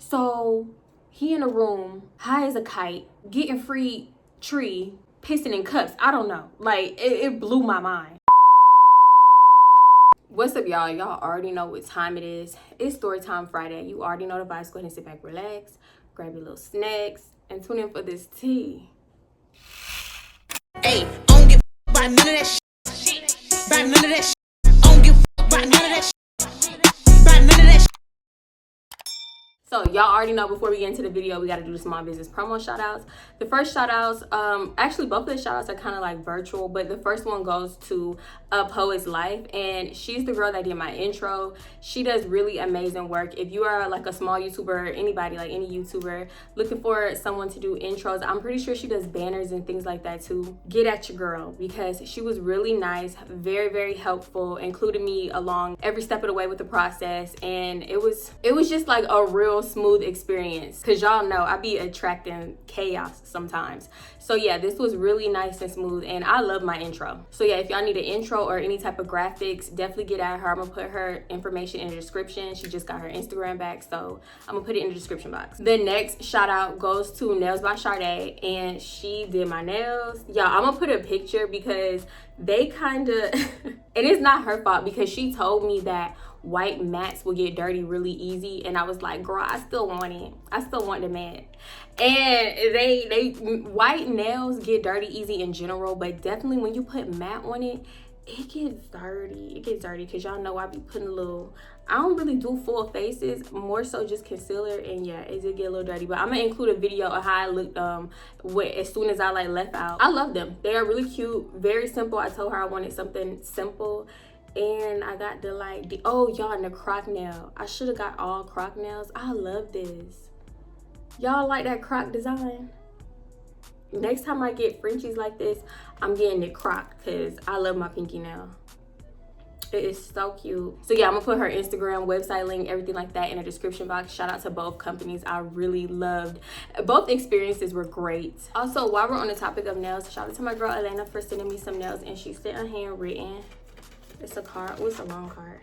So he in a room, high as a kite, getting free tree, pissing in cups. I don't know. Like, it blew my mind. What's up, y'all? Y'all already know what time it is. It's Storytime Friday. You already know the vibes. Go ahead and sit back, relax, grab your little snacks, and tune in for this tea. Hey, I don't give a by none of that shit. By none of that shit. I don't give a by none of that shit. By none of that shit. So y'all already know, before we get into the video, we got to do the small business promo shout outs. The first shout outs, actually both of the shout outs are kind of like virtual, but the first one goes to A Poet's Life, and she's the girl that did my intro. She does really amazing work. If you are like a small YouTuber, anybody, like any YouTuber looking for someone to do intros, I'm pretty sure she does banners and things like that too. Get at your girl, because she was really nice, very, very helpful, included me along every step of the way with the process, and it was just like a real smooth experience, because y'all know I be attracting chaos sometimes. So yeah, this was really nice and smooth, and I love my intro. So yeah, if y'all need an intro or any type of graphics, definitely get at her. I'm gonna put her information in the description. She just got her Instagram back, so I'm gonna put it in the description box. The next shout out goes to NaildbySjardee, and she did my nails. Y'all, I'm gonna put a picture because they kind of and it's not her fault, because she told me that white mattes will get dirty really easy, and I was like, girl, I still want it. I still want the matte. And they white nails get dirty easy in general, but definitely when you put matte on it, it gets dirty. It gets dirty, because y'all know I be putting a little, I don't really do full faces, more so just concealer, and yeah, it did get a little dirty. But I'm gonna include a video of how I looked as soon as I like left out. I love them. They are really cute, very simple. I told her I wanted something simple, and I got the oh y'all, and the croc nail. I should have got all croc nails. I love this. Y'all like that croc design? Next time I get Frenchies like this, I'm getting it croc, because I love my pinky nail. It is so cute. So yeah, I'm gonna put her Instagram, website link, everything like that in the description box. Shout out to both companies. I really loved, both experiences were great. Also, while we're on the topic of nails, shout out to my girl Elena for sending me some nails, and she sent a handwritten. It's a card. Oh, it's a long card.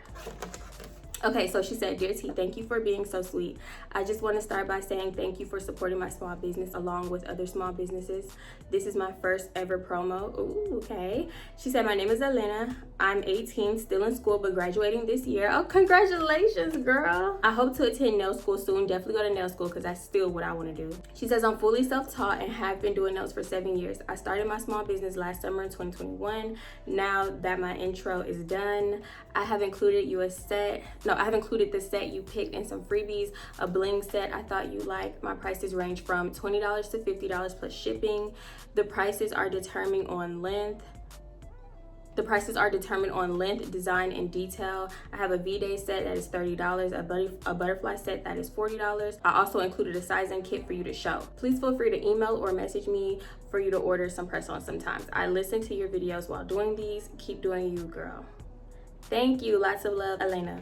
Okay, so she said, "Dear T, thank you for being so sweet. I just want to start by saying thank you for supporting my small business along with other small businesses. This is my first ever promo." Ooh, okay. She said, "My name is Elena. I'm 18, still in school, but graduating this year." Oh, congratulations, girl. "I hope to attend nail school soon. Definitely go to nail school, because that's still what I want to do." She says, "I'm fully self-taught and have been doing nails for 7 years. I started my small business last summer in 2021. Now that my intro is done, I have included the set you picked and some freebies, a bling set I thought you liked. My prices range from $20 to $50 plus shipping. The prices are determined on length. Design, and detail. I have a V-Day set that is $30, a butterfly set that is $40. I also included a sizing kit for you to show. Please feel free to email or message me for you to order some press-on sometimes. I listen to your videos while doing these. Keep doing you, girl." Thank you. Lots of love, Elena.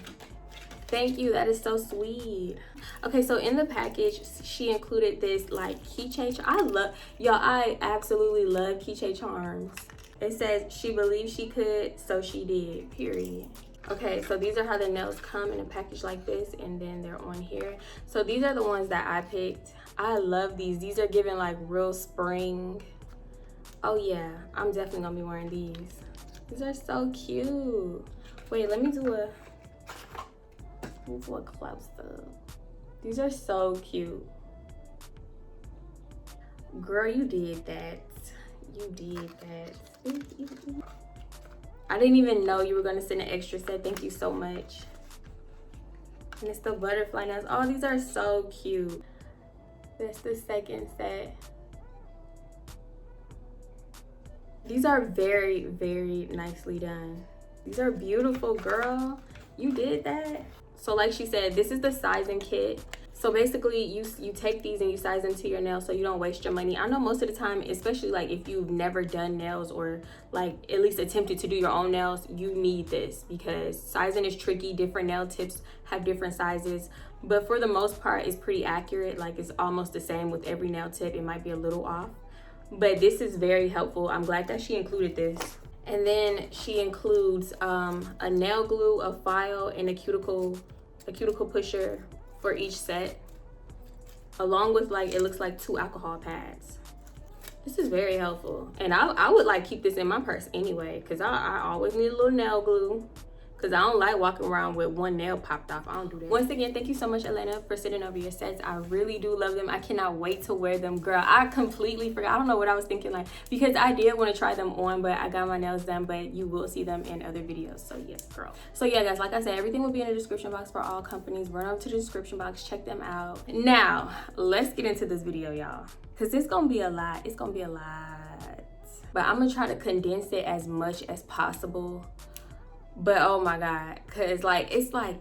Thank you. That is so sweet. Okay, so in the package, she included this like keychain. I absolutely love keychain charms. It says, "She believed she could, so she did," period. Okay, so these are how the nails come in a package like this, and then they're on here. So these are the ones that I picked. I love these. These are giving like real spring. Oh yeah, I'm definitely gonna be wearing these. These are so cute. Wait, let me do a close up. These are so cute. Girl, you did that. You did that. I didn't even know you were gonna send an extra set. Thank you so much. And it's the butterfly nails. Oh, these are so cute. That's the second set. These are very, very nicely done. These are beautiful, girl. You did that. So like she said, this is the sizing kit. So basically you take these and you size them to your nails so you don't waste your money. I know most of the time, especially like if you've never done nails or like at least attempted to do your own nails, you need this, because sizing is tricky. Different nail tips have different sizes, but for the most part it's pretty accurate. Like it's almost the same with every nail tip. It might be a little off, but this is very helpful. I'm glad that she included this. And then she includes a nail glue, a file, and a cuticle pusher for each set. along with like, it looks like 2 alcohol pads. This is very helpful, and I would like keep this in my purse anyway, because I always need a little nail glue, because I don't like walking around with one nail popped off. I don't do that. Once again, thank you so much, Elena, for sending over your sets. I really do love them. I cannot wait to wear them. Girl, I completely forgot. I don't know what I was thinking, like, because I did want to try them on, but I got my nails done, but you will see them in other videos. So yes, girl. So yeah, guys, like I said, everything will be in the description box for all companies. Run up to the description box, check them out. Now, let's get into this video, y'all, because it's going to be a lot. It's going to be a lot. But I'm going to try to condense it as much as possible. But oh my god, because like it's like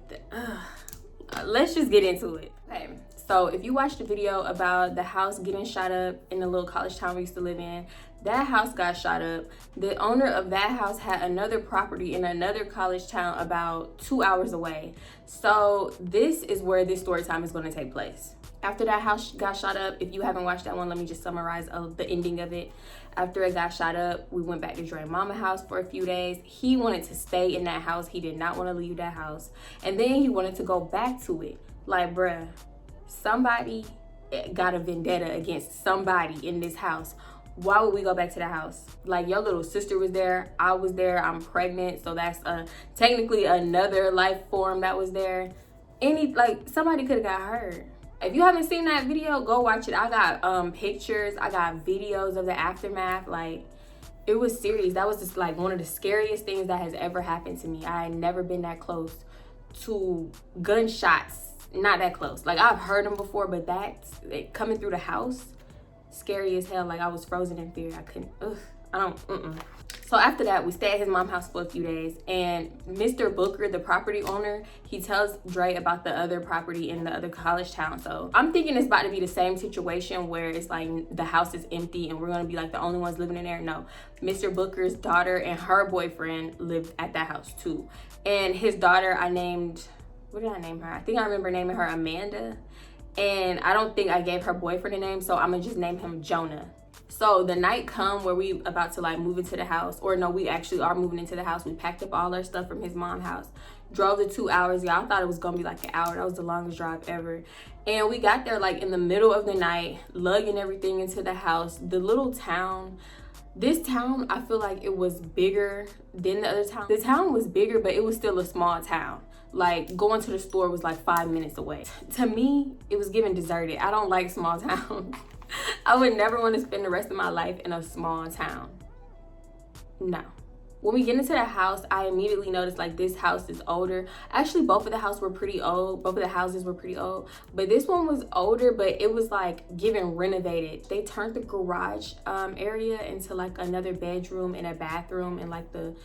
let's just get into it. Okay, so if you watched the video about the house getting shot up in the little college town we used to live in, that house got shot up. The owner of that house had another property in another college town about 2 hours away. So this is where this story time is going to take place. After that house got shot up, if you haven't watched that one, let me just summarize the ending of it. After it got shot up, we went back to Dre Mama's house for a few days. He wanted to stay in that house. He did not want to leave that house. And then he wanted to go back to it. Like, bruh, somebody got a vendetta against somebody in this house. Why would we go back to the house? Like, your little sister was there. I was there. I'm pregnant. So that's technically another life form that was there. Somebody could have got hurt. If you haven't seen that video, go watch it. I got pictures, I got videos of the aftermath. Like, it was serious. That was just like one of the scariest things that has ever happened to me. I had never been that close to gunshots. Not that close. Like, I've heard them before, but coming through the house, scary as hell. Like, I was frozen in fear. I couldn't, So after that, we stayed at his mom's house for a few days, and Mr. Booker, the property owner, he tells Dre about the other property in the other college town. So I'm thinking it's about to be the same situation where it's like the house is empty and we're gonna be like the only ones living in there. No, Mr. Booker's daughter and her boyfriend lived at that house too. And his daughter, what did I name her? I think I remember naming her Amanda. And I don't think I gave her boyfriend a name, so I'm gonna just name him Jonah. So the night come where we about to like move into the house, or no, we actually are moving into the house. We packed up all our stuff from his mom's house, drove the 2 hours. Y'all thought it was gonna be like an hour. That was the longest drive ever. And we got there like in the middle of the night, lugging everything into the house. The little town, this town, I feel like it was bigger than the other town. The town was bigger, but it was still a small town. Like, going to the store was like 5 minutes away. To me, it was giving deserted. I don't like small towns. I would never want to spend the rest of my life in a small town. No. When we get into the house, I immediately noticed like this house is older. Actually, both of the houses were pretty old. But this one was older, but it was like giving renovated. They turned the garage area into like another bedroom and a bathroom, and like the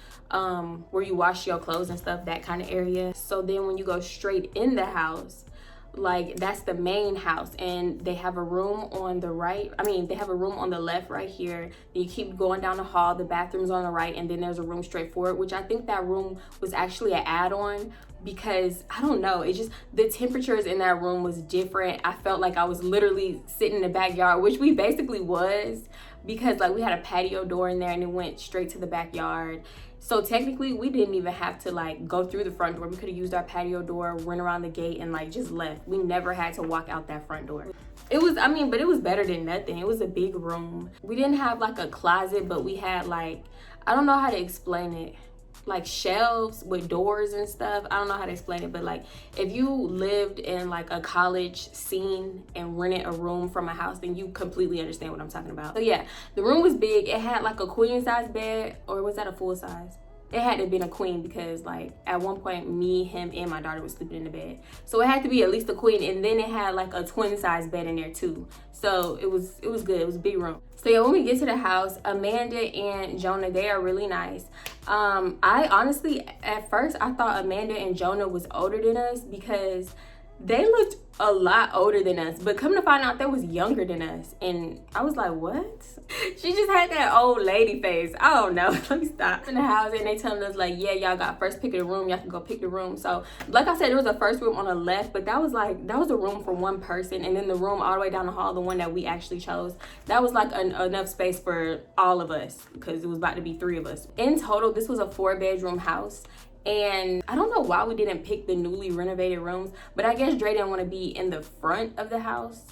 where you wash your clothes and stuff, that kind of area. So then when you go straight in the house, like that's the main house, and they have a room on the right. They have a room on the left right here. Then you keep going down the hall, the bathroom's on the right, and then there's a room straight forward, which I think that room was actually an add-on, because I don't know, it just, the temperatures in that room was different. I felt like I was literally sitting in the backyard, which we basically was, because like we had a patio door in there and it went straight to the backyard. So technically we didn't even have to like go through the front door. We could have used our patio door, went around the gate, and like just left. We never had to walk out that front door. It was, but it was better than nothing. It was a big room. We didn't have like a closet, but we had like, I don't know how to explain it, like shelves with doors and stuff. I don't know how to explain it, but like if you lived in like a college scene and rented a room from a house, then you completely understand what I'm talking about. So yeah, the room was big. It had like a queen size bed, or was that a full size? It had to have been a queen, because like at one point me, him, and my daughter was sleeping in the bed. So it had to be at least a queen, and then it had like a twin size bed in there too. So it was good. It was a big room. So yeah, when we get to the house, Amanda and Jonah, they are really nice. I honestly, at first, I thought Amanda and Jonah was older than us, because they looked a lot older than us, but come to find out they was younger than us, and I was like, what? She just had that old lady face. I don't know. Let me stop. In the house, and they telling us like, yeah, y'all got first pick of the room, y'all can go pick the room. So like I said, there was a first room on the left, but that was a room for one person, and then the room all the way down the hall, the one that we actually chose, that was like enough space for all of us, because it was about to be 3 of us. In total, this was a 4-bedroom house. And I don't know why we didn't pick the newly renovated rooms, but I guess Dre didn't want to be in the front of the house.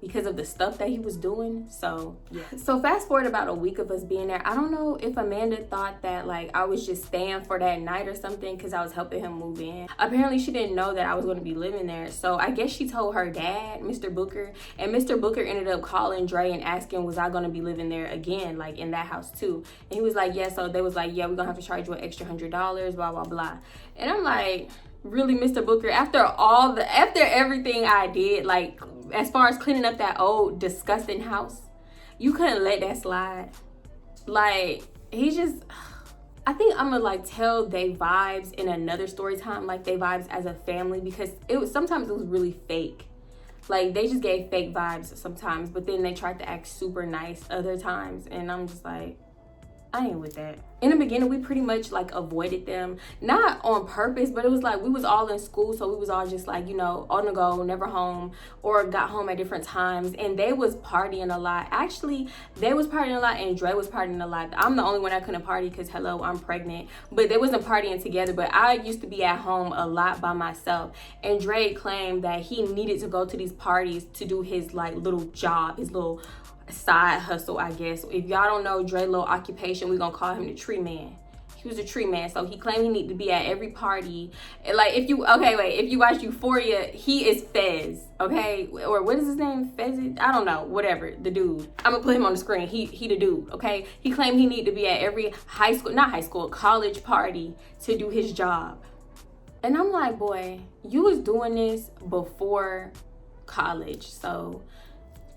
because of the stuff that he was doing. So yeah. So fast forward about a week of us being there. I don't know if Amanda thought that like I was just staying for that night or something because I was helping him move in. Apparently she didn't know that I was going to be living there. So I guess she told her dad, Mr. Booker, and Mr. Booker ended up calling Dre and asking was I going to be living there again, like in that house too. And he was like, yeah. So they was like, yeah, we're going to have to charge you an extra $100, blah, blah, blah. And I'm like, really, Mr. Booker, after everything I did, like as far as cleaning up that old disgusting house, you couldn't let that slide? Like, he just, I think I'm gonna like tell they vibes in another story time, like they vibes as a family, because sometimes it was really fake. Like they just gave fake vibes sometimes, but then they tried to act super nice other times, and I'm just like, I ain't with that. In the beginning, we pretty much like avoided them, not on purpose, but it was like we was all in school, so we was all just like, you know, on the go, never home, or got home at different times. And they was partying a lot. Actually, they was partying a lot and Dre was partying a lot. I'm the only one that couldn't party because hello, I'm pregnant. But they wasn't partying together. But I used to be at home a lot by myself. And Dre claimed that he needed to go to these parties to do his like little job, his little side hustle, I guess. If y'all don't know Dre little occupation, we gonna call him the tree man. He was a tree man, so he claimed he needed to be at every party. And like if you watch Euphoria, he is Fez, okay? Or what is his name? Fez? I don't know, whatever, the dude. I'm gonna put him on the screen. He the dude, okay? He claimed he needed to be at every college party to do his job. And I'm like, boy, you was doing this before college, so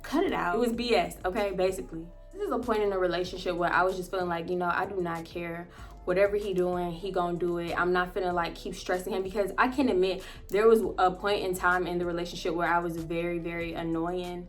cut it out. It was BS, okay, basically. This is a point in a relationship where I was just feeling like, you know, I do not care. Whatever he doing, he gonna do it. I'm not finna like keep stressing him, because I can admit there was a point in time in the relationship where I was very, very annoying.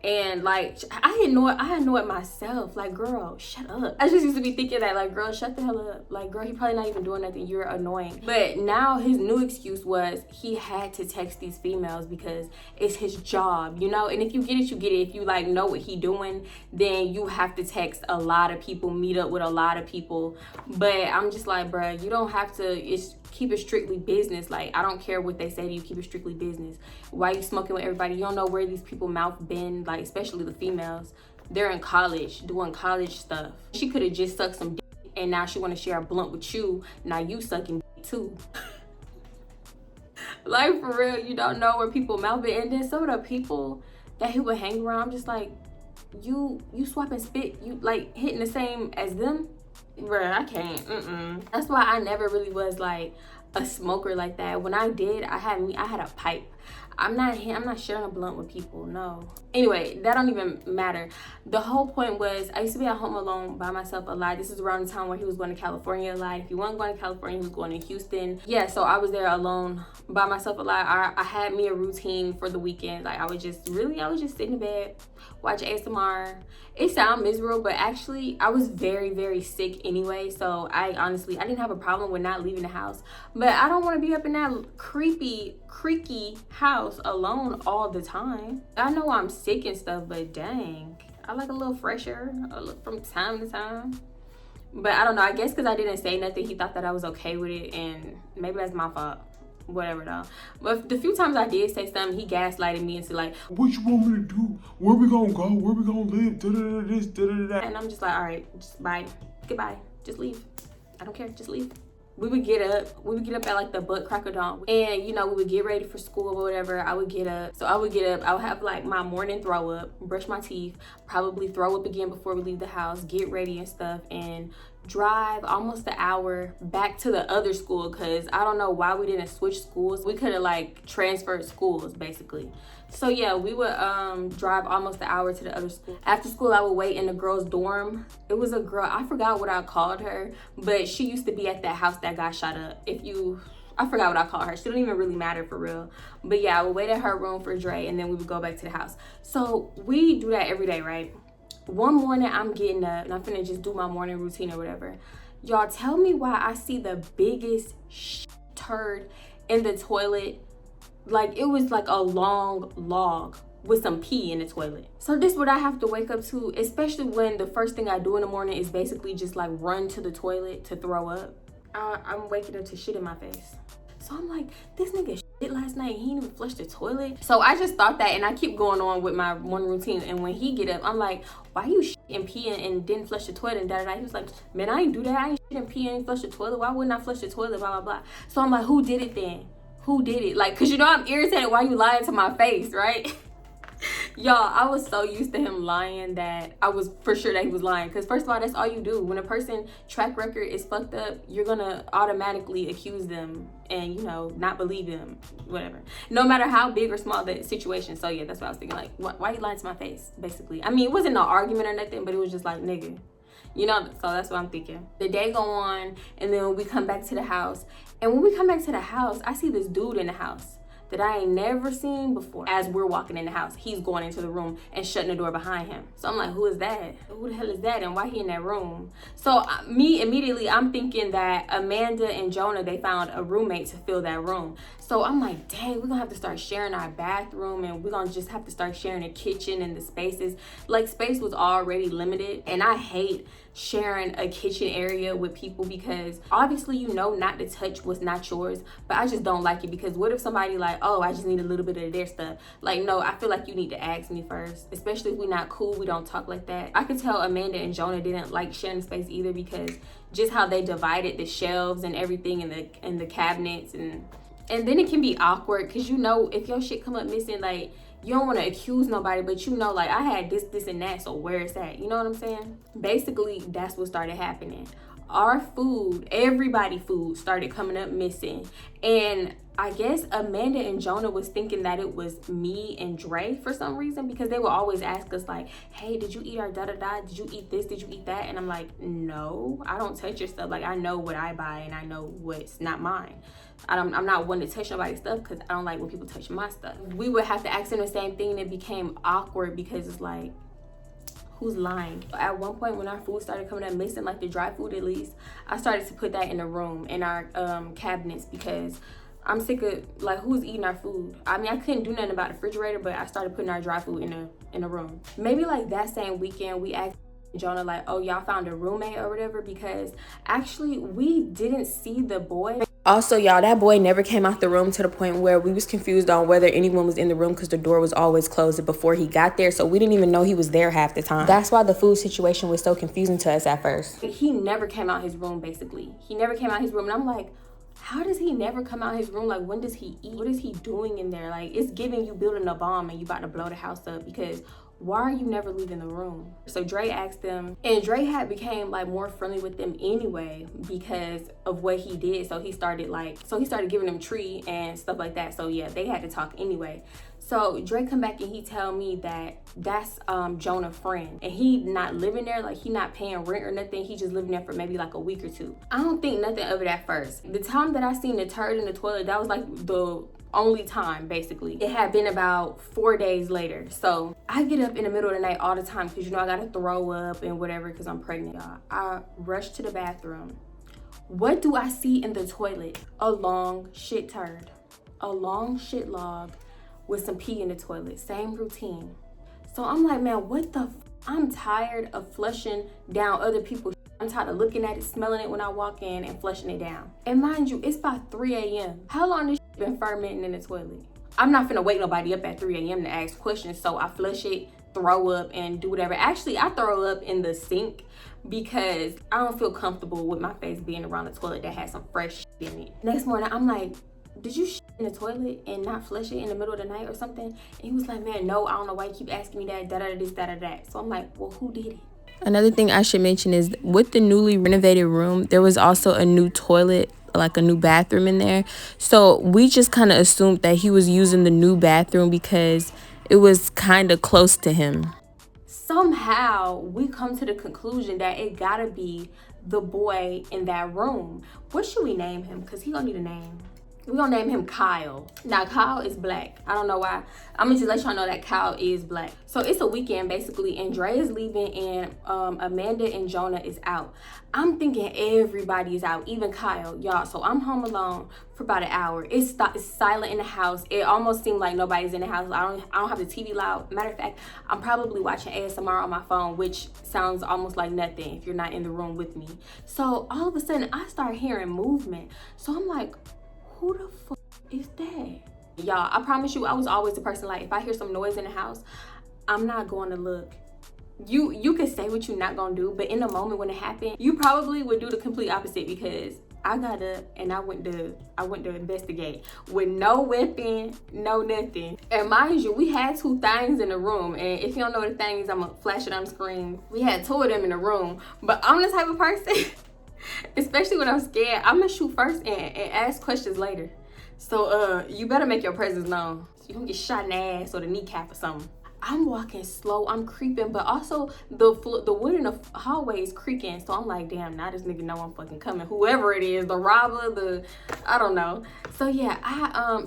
And like I annoyed myself. Like, girl, shut up. I just used to be thinking that, like, girl, shut the hell up. Like, girl, he probably not even doing nothing. You're annoying. But now his new excuse was he had to text these females because it's his job, you know? And if you get it, you get it. If you like know what he doing, then you have to text a lot of people, meet up with a lot of people. But I'm just like, bruh, you don't have to, keep it strictly business. Like, I don't care what they say to you, keep it strictly business. Why you smoking with everybody? You don't know where these people mouth been, like especially the females. They're in college, doing college stuff. She could have just sucked some dick, and now she want to share a blunt with you. Now you sucking dick too. Like, for real, you don't know where people mouth been. And then some of the people that he would hang around, I'm just like, you swapping spit, you like hitting the same as them? Bruh, I can't. That's why I never really was like a smoker like that. When I did, I had a pipe. I'm not sharing a blunt with people, no. Anyway, that don't even matter. The whole point was I used to be at home alone by myself a lot. This is around the time where he was going to California a lot. If he wasn't going to California, he was going to Houston. Yeah, so I was there alone by myself a lot. I had me a routine for the weekend. Like I was just sitting in bed, watch ASMR. It sounds miserable, but actually I was very, very sick anyway. So I didn't have a problem with not leaving the house. But I don't want to be up in that creepy, creaky house alone all the time. I know I'm sick and stuff, but dang, I like a little fresher from time to time. But I don't know, I guess because I didn't say nothing, he thought that I was okay with it, and maybe that's my fault. Whatever though. But the few times I did say something, he gaslighted me into like, what you want me to do? Where we gonna go? Where we gonna live? Da-da-da-this, da-da-da-da. And I'm just like, all right, just bye, goodbye, just leave. I don't care, just leave. We would get up at like the butt crack of dawn, and you know, we would get ready for school or whatever. I would get up, I would have like my morning throw up, brush my teeth, probably throw up again before we leave the house, get ready and stuff, and drive almost an hour back to the other school, because I don't know why we didn't switch schools. We could have like transferred schools basically. So yeah, we would drive almost an hour to the other school. After school, I would wait in the girls' dorm. It was a girl, I forgot what I called her, but she used to be at that house that got shot up. I forgot what I called her. She don't even really matter for real. But yeah, I would wait at her room for Dre, and then we would go back to the house. So we do that every day, right? One morning I'm getting up and I'm finna just do my morning routine or whatever. Y'all, tell me why I see the biggest turd in the toilet. Like it was like a long log with some pee in the toilet. So this is what I have to wake up to, especially when the first thing I do in the morning is basically just like run to the toilet to throw up. I'm waking up to shit in my face. So I'm like, this nigga last night, he didn't even flush the toilet. So I just thought that, and I keep going on with my one routine. And when he get up, I'm like, why you and peeing and didn't flush the toilet and da-da-da. He was like, man, I ain't do that. I ain't and pee and flush the toilet. Why wouldn't I flush the toilet? Blah blah blah. So I'm like, who did it then? Who did it? Like, cause you know I'm irritated why you lying to my face, right? Y'all, I was so used to him lying that I was for sure that he was lying. Because first of all, that's all you do. When a person track record is fucked up, you're gonna automatically accuse them and, you know, not believe them, whatever. No matter how big or small the situation. So yeah, that's what I was thinking. Like, why you lying to my face, basically? I mean, it wasn't no argument or nothing, but it was just like, nigga. You know, so that's what I'm thinking. The day go on, and then we come back to the house. And when we come back to the house, I see this dude in the house that I ain't never seen before. As we're walking in the house, he's going into the room and shutting the door behind him. So I'm like, who is that? Who the hell is that? And why he in that room? So immediately, I'm thinking that Amanda and Jonah, they found a roommate to fill that room. So I'm like, dang, we're gonna have to start sharing our bathroom, and we're gonna just have to start sharing the kitchen and the spaces. Like, space was already limited, and I hate sharing a kitchen area with people because obviously, you know, not to touch what's not yours, but I just don't like it. Because what if somebody like, oh, I just need a little bit of their stuff? Like, no, I feel like you need to ask me first, especially if we're not cool, we don't talk like that. I could tell Amanda and Jonah didn't like sharing the space either, because just how they divided the shelves and everything in the cabinets, and then it can be awkward because, you know, if your shit come up missing, like, you don't want to accuse nobody, but you know, like, I had this and that, so where is that? You know what I'm saying? Basically, that's what started happening. Our food, everybody's food started coming up missing. And I guess Amanda and Jonah was thinking that it was me and Dre for some reason, because they would always ask us like, hey, did you eat our da-da-da? Did you eat this? Did you eat that? And I'm like, no, I don't touch your stuff. Like, I know what I buy and I know what's not mine. I'm not one to touch nobody's stuff because I don't like when people touch my stuff. We would have to ask them the same thing, and it became awkward because it's like, who's lying? At one point when our food started coming up missing, like the dry food at least, I started to put that in the room, in our cabinets, because I'm sick of, like, who's eating our food? I mean, I couldn't do nothing about the refrigerator, but I started putting our dry food in a room. Maybe like that same weekend, we asked Jonah like, oh, y'all found a roommate or whatever, because actually we didn't see the boy. Also, y'all, that boy never came out the room, to the point where we was confused on whether anyone was in the room because the door was always closed before he got there. So we didn't even know he was there half the time. That's why the food situation was so confusing to us at first. He never came out his room, basically. He never came out his room. And I'm like, how does he never come out his room? Like, when does he eat? What is he doing in there? Like, it's giving you building a bomb and you about to blow the house up, because why are you never leaving the room? So Dre asked them, and Dre had became like more friendly with them anyway because of what he did. So he started giving them tree and stuff like that. So yeah, they had to talk anyway. So Dre come back and he tell me that that's Jonah's friend, and he not living there, like he not paying rent or nothing. He just living there for maybe like a week or two. I don't think nothing of it at first. The time that I seen the turd in the toilet, that was like the only time, basically. It had been about 4 days later. So I get up in the middle of the night all the time because, you know, I gotta throw up and whatever because I'm pregnant, y'all. I rush to the bathroom. What do I see in the toilet? A long shit turd. A long shit log with some pee in the toilet. Same routine. So I'm like, man, what the I'm tired of flushing down other people's. I'm tired of looking at it, smelling it when I walk in, and flushing it down. And mind you, it's about 3 a.m. How long this been fermenting in the toilet? I'm not finna wake nobody up at 3 a.m. to ask questions, so I flush it, throw up, and do whatever. Actually, I throw up in the sink because I don't feel comfortable with my face being around the toilet that has some fresh shit in it. Next morning, I'm like, did you shit in the toilet and not flush it in the middle of the night or something? And he was like, man, no, I don't know why you keep asking me that, da-da-da this, da-da-da that. So I'm like, well, who did it? Another thing I should mention is with the newly renovated room, there was also a new toilet, like a new bathroom in there. So we just kind of assumed that he was using the new bathroom because it was kind of close to him. Somehow we come to the conclusion that it gotta be the boy in that room. What should we name him? Because he gonna need a name. We're gonna name him Kyle. Now, Kyle is black. I don't know why. I'm gonna just let y'all know that Kyle is black. So it's a weekend basically, and Dre is leaving, and Amanda and Jonah is out. I'm thinking everybody is out, even Kyle, y'all. So I'm home alone for about an hour. It's silent in the house. It almost seemed like nobody's in the house. I don't have the TV loud. Matter of fact, I'm probably watching ASMR on my phone, which sounds almost like nothing if you're not in the room with me. So all of a sudden, I start hearing movement. So I'm like, who the fuck is that? Y'all, I promise you, I was always the person, like, if I hear some noise in the house, I'm not going to look. You can say what you're not gonna do, but in the moment when it happened, you probably would do the complete opposite, because I got up and I went to investigate with no weapon, no nothing. And mind you, we had 2 things in the room, and if you don't know what the thing is, I'm gonna flash it on the screen. We had 2 of them in the room, but I'm the type of person, especially when I'm scared, I'm gonna shoot first and ask questions later. So you better make your presence known. You gonna get shot in the ass or the kneecap or something. I'm walking slow, I'm creeping, but also the wood in the hallway is creaking. So I'm like, damn, now this nigga know I'm fucking coming. Whoever it is, the robber, I don't know. So yeah, I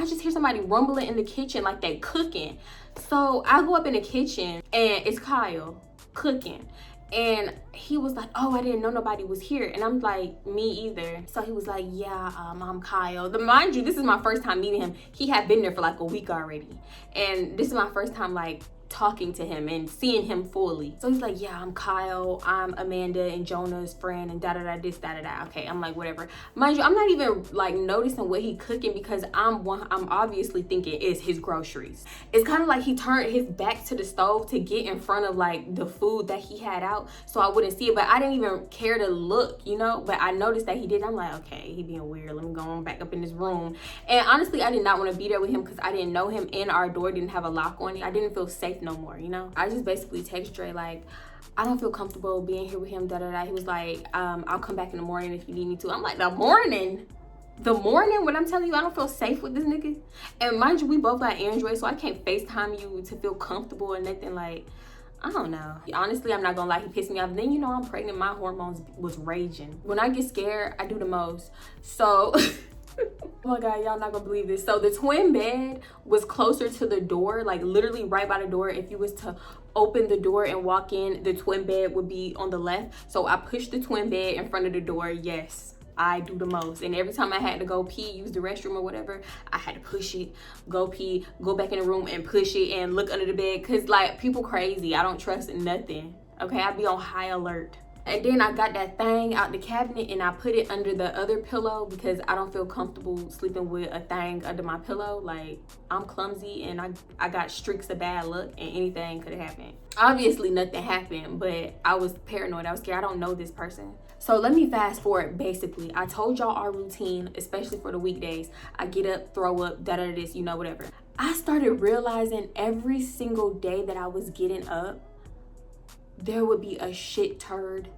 just hear somebody rumbling in the kitchen like they cooking. So I go up in the kitchen and it's Kyle cooking. And he was like, oh, I didn't know nobody was here. And I'm like, me either. So he was like, yeah, I'm Kyle. Mind you, this is my first time meeting him. He had been there for like a week already. And this is my first time like talking to him and seeing him fully. So he's like, yeah, I'm Kyle, I'm Amanda and Jonah's friend, and da-da-da, this, da-da-da. Okay, I'm like, whatever. Mind you, I'm not even like noticing what he cooking, because I'm obviously thinking it's his groceries. It's kind of like he turned his back to the stove to get in front of like the food that he had out, so I wouldn't see it, but I didn't even care to look, you know, but I noticed that he did. I'm like, okay, he being weird, let me go on back up in this room. And honestly, I did not want to be there with him, because I didn't know him, and our door didn't have a lock on it. I didn't feel safe no more, you know. I just basically text Dre like, I don't feel comfortable being here with him, da-da-da. He was like, I'll come back in the morning if you need me to. I'm like, the morning when I'm telling you I don't feel safe with this nigga. And mind you, we both got Android, so I can't FaceTime you to feel comfortable or nothing. Like, I don't know. Honestly, I'm not gonna lie, he pissed me off. Then, you know, I'm pregnant, my hormones was raging. When I get scared, I do the most. So oh my god, y'all not gonna believe this. So the twin bed was closer to the door, like literally right by the door. If you was to open the door and walk in, the twin bed would be on the left. So I pushed the twin bed in front of the door. Yes, I do the most. And every time I had to go pee, use the restroom or whatever, I had to push it, go pee, go back in the room and push it and look under the bed. Cause like, people crazy, I don't trust nothing. Okay, I be on high alert. And then I got that thing out the cabinet and I put it under the other pillow, because I don't feel comfortable sleeping with a thing under my pillow. Like, I'm clumsy and I got streaks of bad luck, and anything could have happened. Obviously nothing happened, but I was paranoid, I was scared. I don't know this person. So let me fast forward. Basically, I told y'all our routine, especially for the weekdays. I get up, throw up, da-da, this, you know, whatever. I started realizing every single day that I was getting up, there would be a shit turd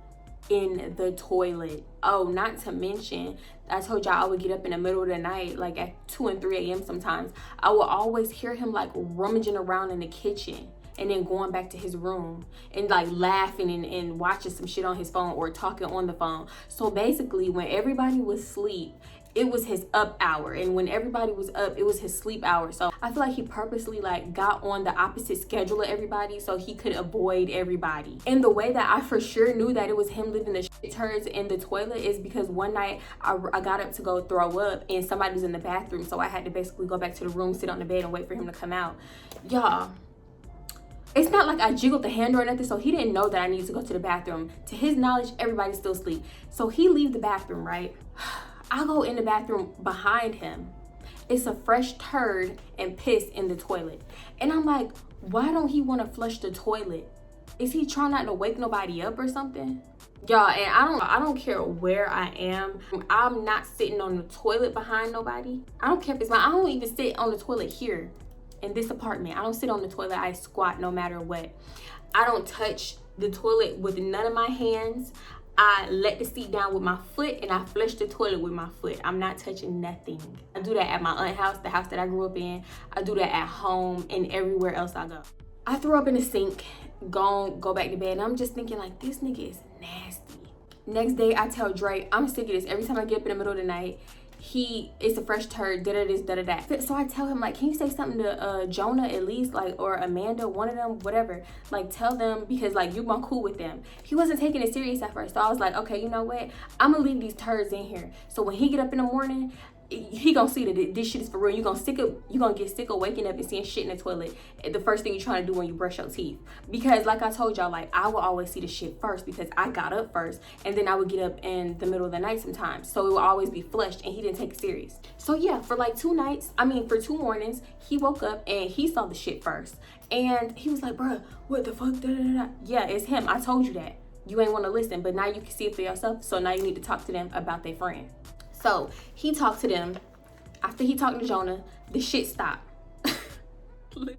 in the toilet. Oh, not to mention, I told y'all I would get up in the middle of the night, like at 2 and 3 a.m. sometimes. I would always hear him like rummaging around in the kitchen and then going back to his room and like laughing and watching some shit on his phone or talking on the phone. So basically, when everybody was asleep, it was his up hour, and when everybody was up, it was his sleep hour. So I feel like he purposely like got on the opposite schedule of everybody so he could avoid everybody. And the way that I for sure knew that it was him leaving the shit turds in the toilet is because one night I got up to go throw up and somebody was in the bathroom, so I had to basically go back to the room, sit on the bed and wait for him to come out. Y'all, it's not like I jiggled the handle or nothing, so he didn't know that I needed to go to the bathroom. To his knowledge, everybody's still asleep. So he leaves the bathroom, right? I go in the bathroom behind him. It's a fresh turd and piss in the toilet. And I'm like, why don't he want to flush the toilet? Is he trying not to wake nobody up or something? Y'all, and I don't care where I am. I'm not sitting on the toilet behind nobody. I don't care if it's I don't even sit on the toilet here in this apartment. I don't sit on the toilet. I squat no matter what. I don't touch the toilet with none of my hands. I let the seat down with my foot and I flush the toilet with my foot. I'm not touching nothing. I do that at my aunt's house, the house that I grew up in. I do that at home and everywhere else I go. I throw up in the sink, go back to bed, and I'm just thinking like, this nigga is nasty. Next day, I tell Drake, I'm sick of this. Every time I get up in the middle of the night, it's a fresh turd, da-da-this, da-da-that. So I tell him, like, can you say something to Jonah at least, like, or Amanda, one of them, whatever. Like, tell them, because, like, you've been cool with them. He wasn't taking it serious at first. So I was like, okay, you know what? I'm gonna leave these turds in here. So when he get up in the morning, he gonna see that this shit is for real. You gonna get sick of waking up and seeing shit in the toilet. The first thing you're trying to do when you brush your teeth. Because like I told y'all, like I would always see the shit first because I got up first, and then I would get up in the middle of the night sometimes. So it would always be flushed, and he didn't take it serious. So yeah, for like 2 mornings, he woke up and he saw the shit first, and he was like, bruh, what the fuck? Da, da, da, da. Yeah, it's him. I told you that. You ain't want to listen, but now you can see it for yourself. So now you need to talk to them about their friend. So he talked to them. After he talked to Jonah, the shit stopped.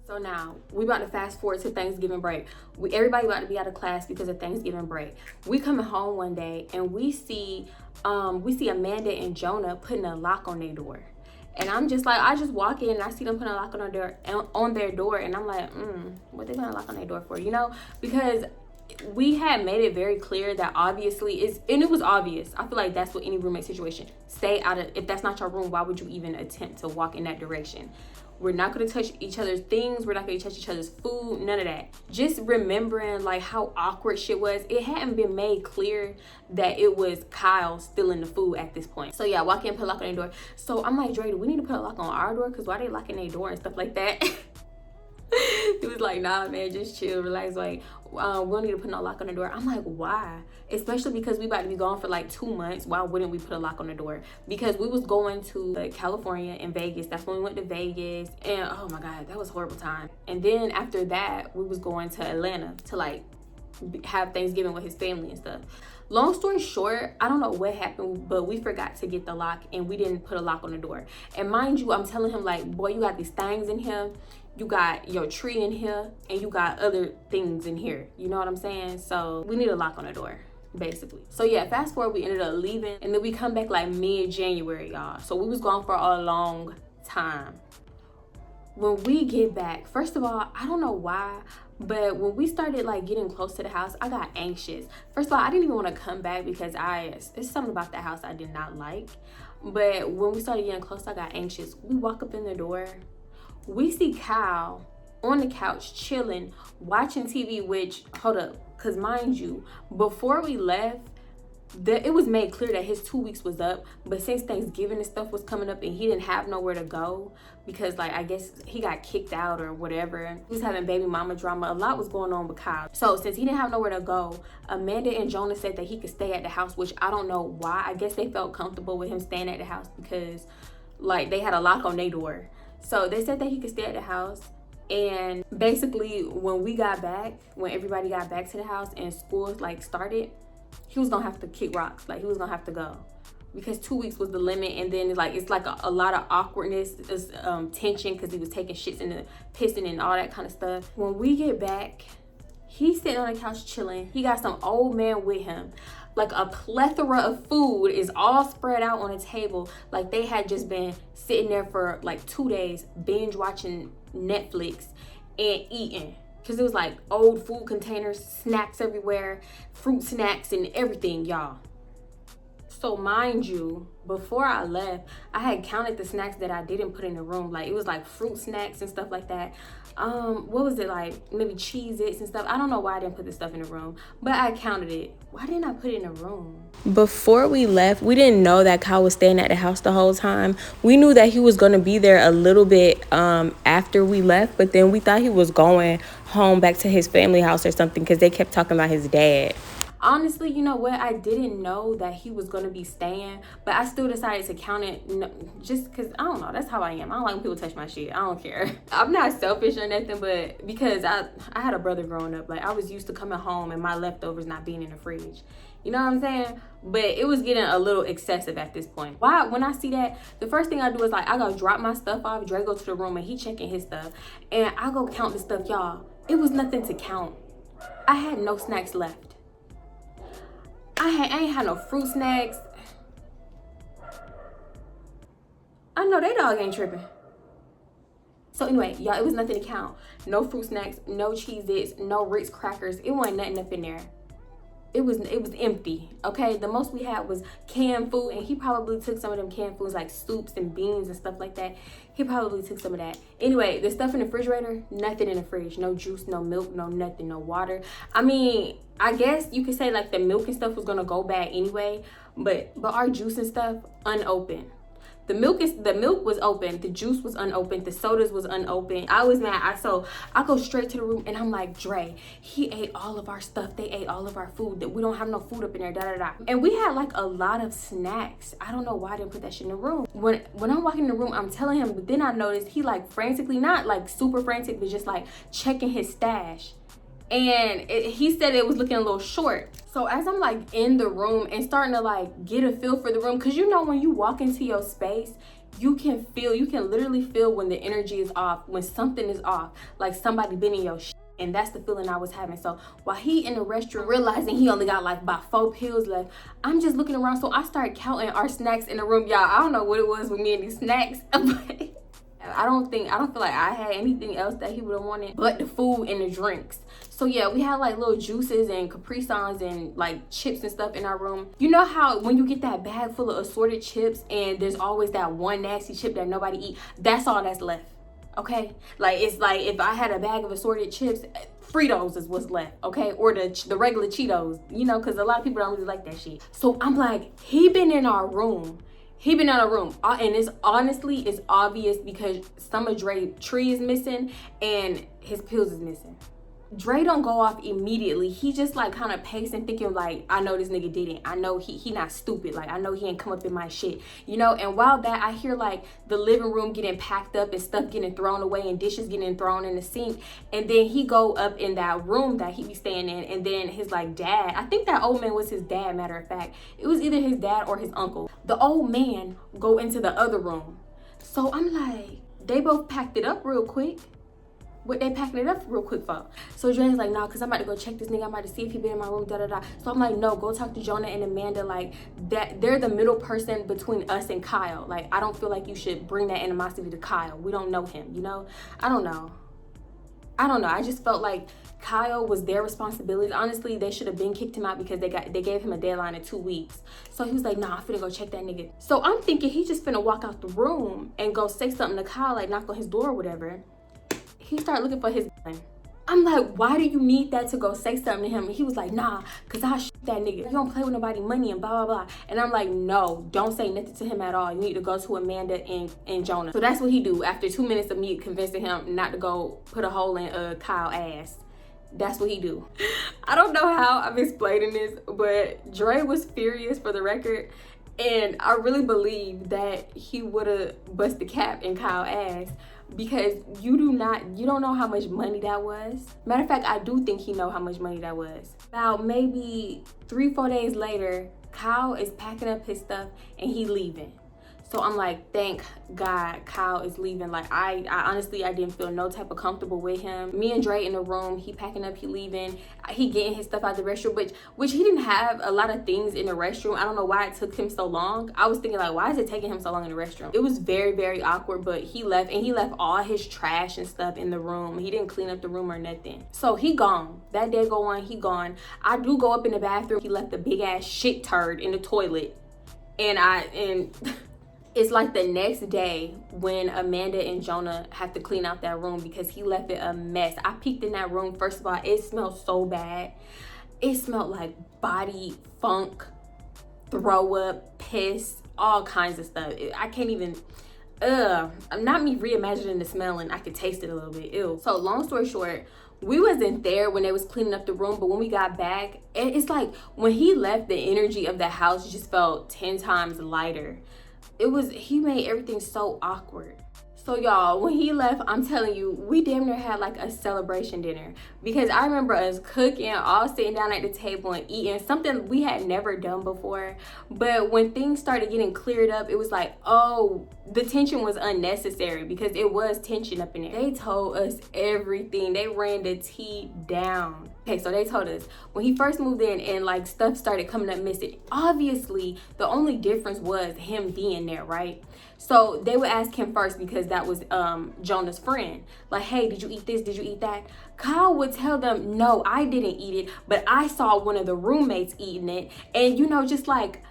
So now we about to fast forward to Thanksgiving break. Everybody about to be out of class because of Thanksgiving break. We coming home one day and we see Amanda and Jonah putting a lock on their door. And I'm just like, I just walk in and I see them putting a lock on their door, and I'm like, what they gonna lock on their door for? You know, because we had made it very clear that obviously it was obvious. I feel like that's what any roommate situation. Stay out of, if that's not your room, why would you even attempt to walk in that direction? We're not going to touch each other's things. We're not going to touch each other's food. None of that. Just remembering like how awkward shit was. It hadn't been made clear that it was Kyle stealing the food at this point. So yeah, walk in, put a lock on their door. So I'm like, Dre, do we need to put a lock on our door? Because why they locking their door and stuff like that? He was like, nah, man, just chill, relax. Like, we don't need to put no lock on the door. I'm like, why? Especially because we about to be gone for like 2 months. Why wouldn't we put a lock on the door? Because we was going to California and Vegas. That's when we went to Vegas. And oh my God, that was a horrible time. And then after that, we was going to Atlanta to like have Thanksgiving with his family and stuff. Long story short, I don't know what happened, but we forgot to get the lock and we didn't put a lock on the door. And mind you, I'm telling him like, boy, you got these things in here. You got your tree in here and you got other things in here. You know what I'm saying? So we need a lock on the door, basically. So yeah, fast forward, we ended up leaving and then we come back like mid-January, y'all. So we was gone for a long time. When we get back, first of all, I don't know why, but when we started like getting close to the house, I got anxious. First of all, I didn't even want to come back because it's something about that house I did not like. But when we started getting close, I got anxious. We walk up in the door. We see Kyle on the couch chilling, watching TV, which, hold up, because mind you, before we left, it was made clear that his 2 weeks was up, but since Thanksgiving and stuff was coming up and he didn't have nowhere to go because like I guess he got kicked out or whatever, he was having baby mama drama, a lot was going on with Kyle. So since he didn't have nowhere to go, Amanda and Jonah said that he could stay at the house, which I don't know why. I guess they felt comfortable with him staying at the house because like they had a lock on their door. So they said that he could stay at the house. And basically when we got back, when everybody got back to the house and school like started, he was gonna have to kick rocks. Like he was gonna have to go because 2 weeks was the limit. And then it's like a lot of awkwardness, tension because he was taking shits and pissing and all that kind of stuff. When we get back, he's sitting on the couch chilling. He got some old man with him. Like a plethora of food is all spread out on a table. Like they had just been sitting there for like 2 days, binge watching Netflix and eating. Cause it was like old food containers, snacks everywhere, fruit snacks and everything, y'all. So mind you, before I left, I had counted the snacks that I didn't put in the room. Like it was like fruit snacks and stuff like that. What was it, like maybe Cheez-Its and stuff? I don't know why I didn't put this stuff in the room, but I counted it. Why didn't I put it in the room? Before we left, we didn't know that Kyle was staying at the house the whole time. We knew that he was going to be there a little bit after we left, but then we thought he was going home back to his family house or something because they kept talking about his dad. Honestly, you know what? I didn't know that he was going to be staying, but I still decided to count it just because, I don't know, that's how I am. I don't like when people touch my shit. I don't care. I'm not selfish or nothing, but because I had a brother growing up. Like, I was used to coming home and my leftovers not being in the fridge. You know what I'm saying? But it was getting a little excessive at this point. Why? When I see that, the first thing I do is like, I go drop my stuff off. Dre go to the room and he checking his stuff. And I go count the stuff, y'all. It was nothing to count. I had no snacks left. I ain't had no fruit snacks. I know they dog ain't tripping. So anyway, y'all, it was nothing to count. No fruit snacks, no Cheez-Its, no Ritz crackers. It wasn't nothing up in there. It was empty, okay? The most we had was canned food, and he probably took some of them canned foods like soups and beans and stuff like that. He probably took some of that. Anyway, the stuff in the refrigerator, nothing in the fridge. No juice, no milk, no nothing, no water. I mean, I guess you could say like the milk and stuff was gonna go bad anyway, but our juice and stuff unopened. The milk was open, the juice was unopened, the sodas was unopened. I was mad. So I go straight to the room and I'm like, Dre, he ate all of our stuff. They ate all of our food. That we don't have no food up in there, da da da. And we had like a lot of snacks. I don't know why I didn't put that shit in the room. When I'm walking in the room, I'm telling him, but then I noticed he like frantically, not like super frantic, but just like checking his stash. And he said it was looking a little short. So as I'm like in the room and starting to like get a feel for the room, because you know when you walk into your space, you can literally feel when the energy is off, when something is off, like somebody been in your shit. And that's the feeling I was having. So while he in the restroom, realizing he only got like about 4 pills left, I'm just looking around. So I started counting our snacks in the room. Y'all, I don't know what it was with me and these snacks, but I don't feel like I had anything else that he would have wanted but the food and the drinks. So yeah, we had like little juices and Capri Suns and like chips and stuff in our room. You know how when you get that bag full of assorted chips and there's always that one nasty chip that nobody eat? That's all that's left. Okay, like it's like if I had a bag of assorted chips, Fritos is what's left, okay, or the regular Cheetos, you know, because a lot of people don't really like that shit. So I'm like, he been in our room, and it's obvious because some of Dre's tree is missing and his pills is missing. Dre don't go off immediately. He just like kind of pacing, thinking like, I know this nigga didn't. I know he not stupid. Like I know he ain't come up in my shit, you know. And while that, I hear like the living room getting packed up and stuff getting thrown away and dishes getting thrown in the sink. And then he go up in that room that he be staying in, and then his like dad, I think that old man was his dad, matter of fact. It was either his dad or his uncle. The old man go into the other room. So I'm like, they both packed it up real quick. What they packing it up real quick for? So Dre's like, nah, cause I'm about to go check this nigga. I'm about to see if he been in my room, da da da. So I'm like, no, go talk to Jonah and Amanda. Like that, they're the middle person between us and Kyle. Like I don't feel like you should bring that animosity to Kyle. We don't know him, you know. I don't know. I just felt like Kyle was their responsibility. Honestly, they should have been kicked him out because they gave him a deadline of 2 weeks. So he was like, nah, I'm finna go check that nigga. So I'm thinking he just finna walk out the room and go say something to Kyle, like knock on his door or whatever. He started looking for his gun. I'm like, why do you need that to go say something to him? And he was like, nah, cause I'll shoot that nigga. You don't play with nobody money and blah, blah, blah. And I'm like, no, don't say nothing to him at all. You need to go to Amanda and Jonah. So that's what he do. After 2 minutes of me convincing him not to go put a hole in Kyle's ass. That's what he do. I don't know how I'm explaining this, but Dre was furious, for the record. And I really believe that he would have busted the cap in Kyle's ass, because you don't know how much money that was. Matter of fact, I do think he know how much money that was. About maybe 3-4 days later, Kyle is packing up his stuff and he leaving. So I'm like, thank God Kyle is leaving. Like I honestly, I didn't feel no type of comfortable with him. Me and Dre in the room, he packing up, he leaving. He getting his stuff out the restroom, which he didn't have a lot of things in the restroom. I don't know why it took him so long. I was thinking like, why is it taking him so long in the restroom? It was very, very awkward, but he left, and he left all his trash and stuff in the room. He didn't clean up the room or nothing. So he gone. That day go on, he gone. I do go up in the bathroom. He left a big ass shit turd in the toilet. And it's like the next day when Amanda and Jonah have to clean out that room because he left it a mess. I peeked in that room. First of all, it smelled so bad. It smelled like body funk, throw up, piss, all kinds of stuff. I can't even, not me reimagining the smell, and I could taste it a little bit. Ew. So long story short, we wasn't there when they was cleaning up the room, but when we got back, it's like when he left, the energy of the house just felt 10 times lighter. He made everything so awkward. So y'all, when he left, I'm telling you, we damn near had like a celebration dinner, because I remember us cooking, all sitting down at the table and eating something we had never done before. But when things started getting cleared up, it was like, oh, the tension was unnecessary, because it was tension up in there. They told us everything. They ran the tea down. Okay, so they told us when he first moved in and like stuff started coming up missing, obviously the only difference was him being there, right? So they would ask him first, because that was Jonah's friend. Like, hey, did you eat this? Did you eat that? Kyle would tell them, no, I didn't eat it, but I saw one of the roommates eating it. And, you know, just like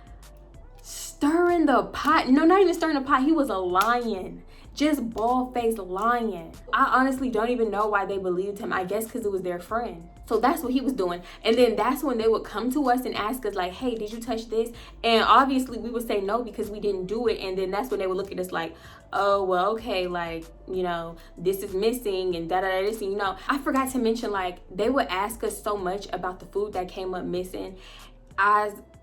stirring the pot. No, not even stirring the pot. He was a lion. just bald-faced lying. I honestly don't even know why they believed him. I guess because it was their friend. So that's what he was doing. And then that's when they would come to us and ask us like, hey, did you touch this? And obviously we would say no because we didn't do it. And then that's when they would look at us like, oh, well, okay, like, you know, this is missing and da-da-da this. And, you know, I forgot to mention, like, they would ask us so much about the food that came up missing.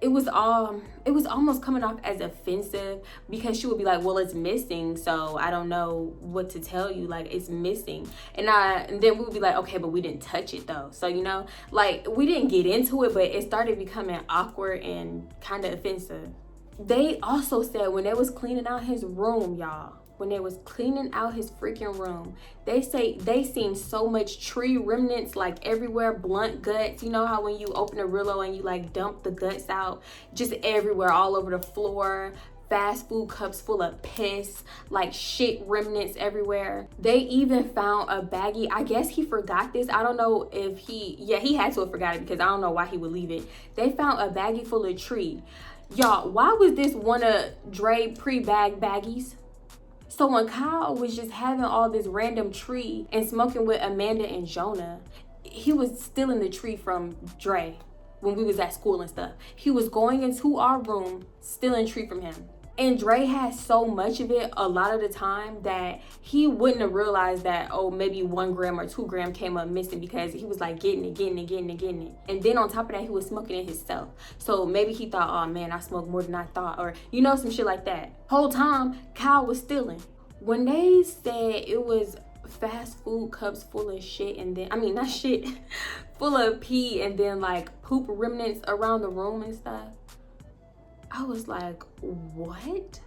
It was almost coming off as offensive because she would be like, well, it's missing, so I don't know what to tell you, like, it's missing. And then we would be like, okay, but we didn't touch it though. So, you know, like, we didn't get into it, but it started becoming awkward and kind of offensive. They also said when they was cleaning out his room, y'all, when they was cleaning out his freaking room, they say they seen so much tree remnants like everywhere, blunt guts. You know how when you open a Rillo and you like dump the guts out just everywhere, all over the floor, fast food cups full of piss, like shit remnants everywhere. They even found a baggie. I guess he forgot this. I don't know if he had to have forgot it because I don't know why he would leave it. They found a baggie full of tree. Y'all, why was this one of Dre pre-bag baggies? So when Kyle was just having all this random tree and smoking with Amanda and Jonah, he was stealing the tree from Dre when we was at school and stuff. He was going into our room, stealing tree from him. And Dre had so much of it a lot of the time that he wouldn't have realized that, oh, maybe 1 gram or 2 gram came up missing because he was like getting it. And then on top of that, he was smoking it himself. So maybe he thought, oh man, I smoked more than I thought, or you know, some shit like that. Whole time, Kyle was stealing. When they said it was fast food cups full of shit and then, I mean, not shit, full of pee and then like poop remnants around the room and stuff, I was like, what?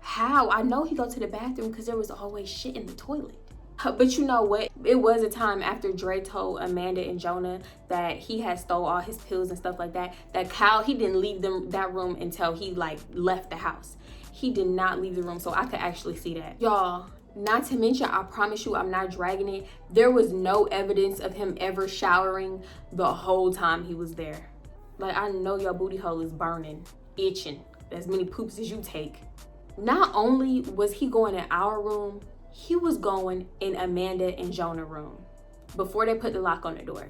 How? I know he go to the bathroom because there was always shit in the toilet. But you know what? It was a time after Dre told Amanda and Jonah that he had stole all his pills and stuff like that, that Kyle, he didn't leave that room until he like left the house. He did not leave the room, so I could actually see that. Y'all, not to mention, I promise you I'm not dragging it, there was no evidence of him ever showering the whole time he was there. Like, I know your booty hole is burning, itching, as many poops as you take. Not only was he going in our room, he was going in Amanda and Jonah's room before they put the lock on the door.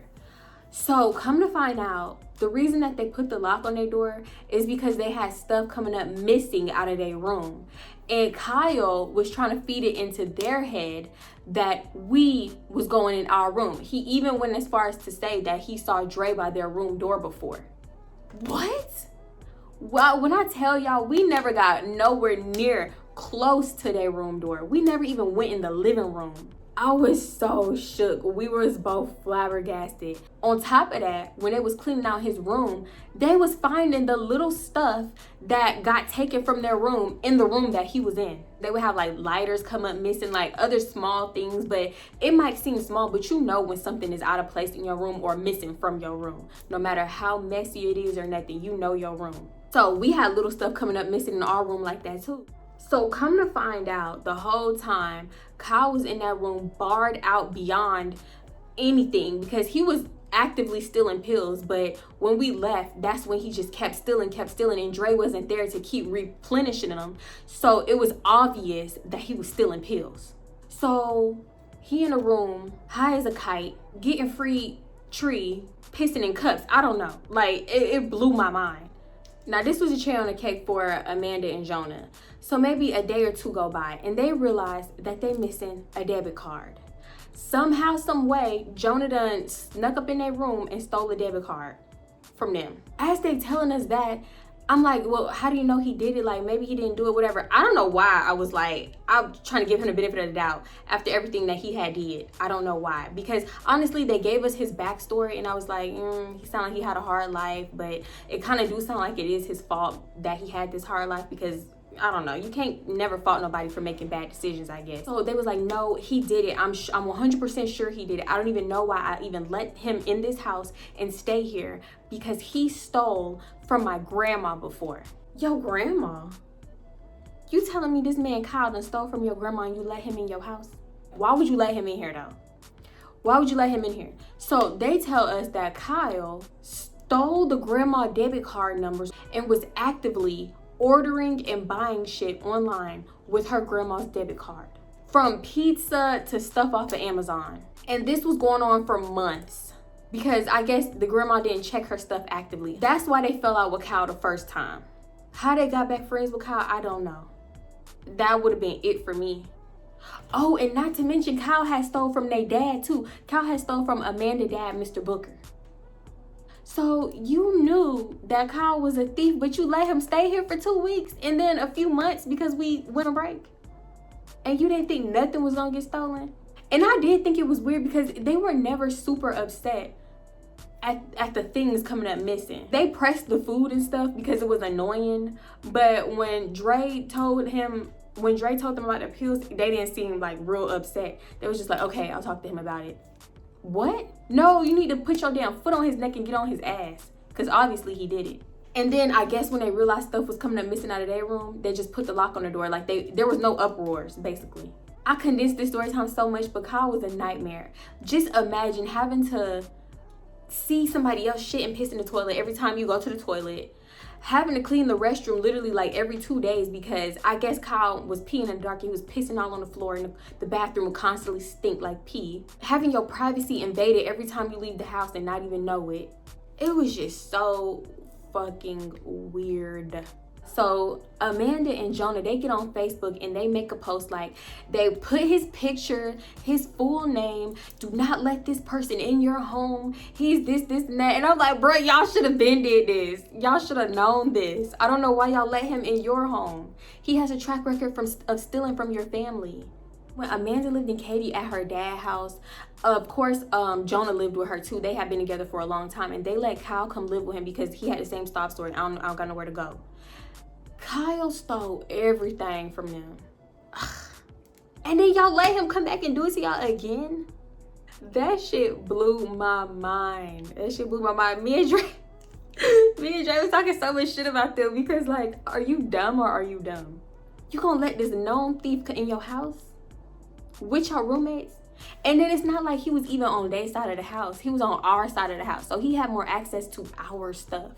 So come to find out, the reason that they put the lock on their door is because they had stuff coming up missing out of their room. And Kyle was trying to feed it into their head that we was going in our room. He even went as far as to say that he saw Dre by their room door before. What? Well, when I tell y'all, we never got nowhere near close to their room door. We never even went in the living room. I was so shook. We was both flabbergasted. On top of that, when they was cleaning out his room, they was finding the little stuff that got taken from their room in the room that he was in. They would have like lighters come up missing, like other small things, but it might seem small, but you know when something is out of place in your room or missing from your room. No matter how messy it is or nothing, you know your room. So we had little stuff coming up missing in our room like that too. So come to find out, the whole time, Kyle was in that room barred out beyond anything because he was actively stealing pills. But when we left, that's when he just kept stealing, and Dre wasn't there to keep replenishing them. So it was obvious that he was stealing pills. So he in a room, high as a kite, getting free tree, pissing in cups. I don't know. Like, it blew my mind. Now, this was a cherry on the cake for Amanda and Jonah. So maybe a day or two go by and they realized that they missing a debit card. Somehow, some way, Jonah done snuck up in their room and stole a debit card from them. As they telling us that, I'm like, well, how do you know he did it? Like, maybe he didn't do it, whatever. I don't know why I was like, I'm trying to give him the benefit of the doubt after everything that he had did. I don't know why. Because honestly, they gave us his backstory and I was like, he sounded like he had a hard life, but it kind of do sound like it is his fault that he had this hard life because I don't know, you can't never fault nobody for making bad decisions, I guess. So they was like, no, he did it. I'm 100% sure he did it. I don't even know why I even let him in this house and stay here because he stole from my grandma before. Yo, grandma? You telling me this man Kyle done stole from your grandma and you let him in your house? Why would you let him in here though? Why would you let him in here? So they tell us that Kyle stole the grandma debit card numbers and was actively ordering and buying shit online with her grandma's debit card. from pizza to stuff off of Amazon. And this was going on for months because I guess the grandma didn't check her stuff actively. That's why they fell out with Kyle the first time. How they got back friends with Kyle, I don't know. That would have been it for me. Oh, and not to mention, Kyle had stole from their dad too. Kyle had stole from Amanda's dad, Mr. Booker. So you knew that Kyle was a thief, but you let him stay here for 2 weeks and then a few months because we went on break. And you didn't think nothing was gonna get stolen. And I did think it was weird because they were never super upset at the things coming up missing. They pressed the food and stuff because it was annoying. But when Dre told them about the pills, they didn't seem like real upset. They was just like, okay, I'll talk to him about it. What? No, you need to put your damn foot on his neck and get on his ass. Because obviously he did it. And then I guess when they realized stuff was coming up missing out of their room, they just put the lock on the door. Like there was no uproars, basically. I condensed this story time so much, but Kyle was a nightmare. Just imagine having to see somebody else shit and piss in the toilet every time you go to the toilet. Having to clean the restroom literally like every 2 days because I guess Kyle was peeing in the dark. He was pissing all on the floor and the bathroom would constantly stink like pee. Having your privacy invaded every time you leave the house and not even know it. It was just so fucking weird. So Amanda and Jonah, they get on Facebook and they make a post like, they put his picture, his full name, do not let this person in your home, he's this and that. And I'm like, bro, y'all should have been did this. Y'all should have known this. I don't know why y'all let him in your home. He has a track record of stealing from your family. When Amanda lived in Katie at her dad's house, of course, Jonah lived with her too. They had been together for a long time and they let Kyle come live with him because he had the same stop store and I don't got nowhere to go. Kyle stole everything from them. And then y'all let him come back and do it to y'all again? That shit blew my mind. That shit blew my mind. Me and Dre was talking so much shit about them because like, are you dumb or are you dumb? You gonna let this known thief in your house? With your roommates? And then it's not like he was even on their side of the house. He was on our side of the house. So he had more access to our stuff.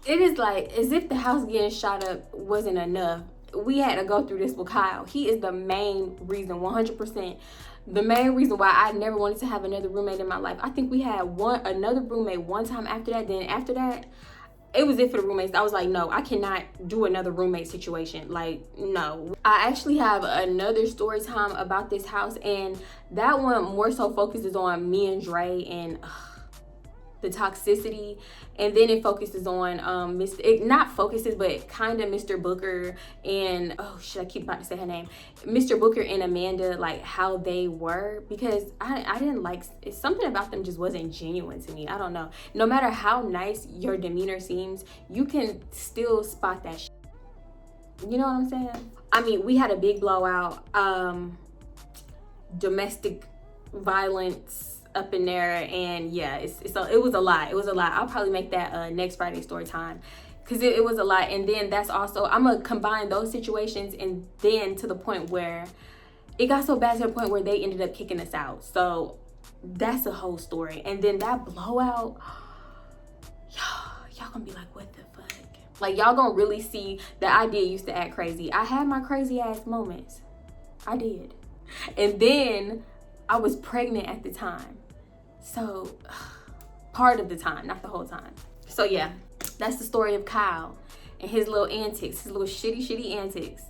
It is like as if the house getting shot up wasn't enough. We had to go through this with Kyle. He is the main reason, 100%. The main reason why I never wanted to have another roommate in my life. I think we had another roommate one time after that. Then after that, it was it for the roommates. I was like, no, I cannot do another roommate situation. Like, no. I actually have another story time about this house. And that one more so focuses on me and Dre and the toxicity, and then it focuses on not focuses but kind of Mr. Booker and oh shit, I keep about to say her name, Mr. Booker and Amanda, like how they were, because I didn't like something about them just wasn't genuine to me. I don't know, no matter how nice your demeanor seems, you can still spot that shit. You know what I'm saying? I mean, we had a big blowout, domestic violence up in there, and yeah, it was a lot. I'll probably make that next Friday story time because it was a lot. And then that's also, I'm gonna combine those situations and then to the point where it got so bad to the point where they ended up kicking us out. So that's a whole story. And then that blowout, y'all gonna be like, what the fuck? Like, y'all gonna really see that I did used to act crazy. I had my crazy ass moments. I did. And then I was pregnant at the time. So part of the time, not the whole time. So yeah, that's the story of Kyle and his little antics, his little shitty antics.